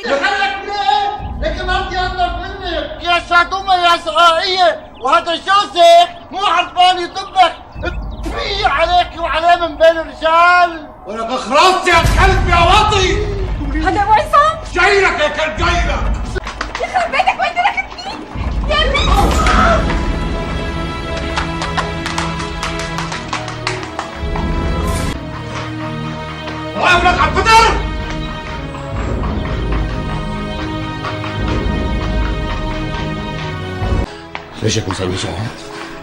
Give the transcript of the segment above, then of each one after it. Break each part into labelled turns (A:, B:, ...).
A: خلك ليه؟ لكن مرتي انضف منك يا شاتومة يا شقائية، وهذا جوزك مو عرفان يطبخ في عليك وعليه من بين الرجال.
B: ولك اخرست يا كلب يا وطي.
C: هذا ابو عصام
B: جاي لك يا كلب جاي لك.
C: يخرب بيتك وانت ركبتني يا ابني.
B: واقف لك على الفطر.
A: ليش مسوي شهر؟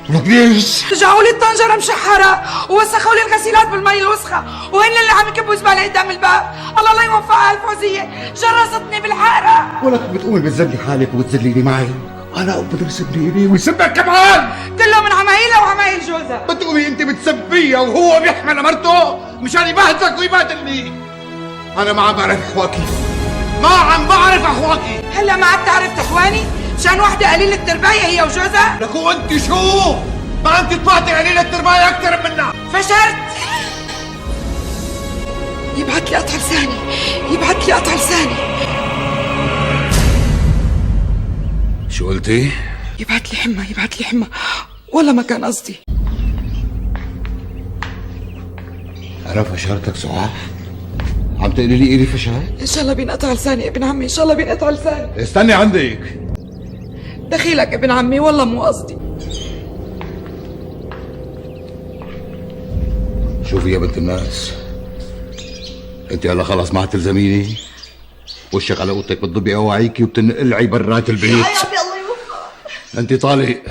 A: لك ليش؟
D: رجعوا لي الطنجرة مشحرة ووسخوا لي الغسيلات بالمي الوسخة، وهن اللي عم يكبوا زبالة قدام الباب. الله لا يوفقها الفوزية، جرستني بالحارة.
A: ولك بتقومي بتذلي حالك وبتذليني معي، انا بدي يسبني ويسبك كمان.
D: كله من عمايلها وعمايل جوزها.
A: بتقومي انت بتسبيها وهو بيحمل مرته مشان يبهدلك ويبهدلني. انا ما عم بعرف اخواكي، ما عم بعرف اخواكي.
D: هلا ما عاد تعرف تحواني؟ مشان وحدة قليلة الترباية هي وجوزها؟
B: لك وانت شو؟ ما انت طلعتي قليلة الترباية اكثر منها.
D: فشرت. يبعت لي قطع لساني، يبعت لي قطع لساني.
B: شو قلتي؟
D: يبعت لي حمى، يبعت لي حمى، والله ما كان قصدي.
A: انا فشلتك سعاد؟ عم تقولي لي إلي فشل؟
D: ان شاء الله بينقطع لساني ابن عمي، ان شاء الله بينقطع لساني.
B: استني عندك.
D: دخيلك ابن عمي، والله مو قصدي.
A: شوفي يا بنت الناس، انت هلا خلص ما عاد تلزميني، وشك على اوضتك بتضبي اواعيكي وبتنقلعي برات البيت.
C: يا ربي الله يوفقك.
A: انت طالق.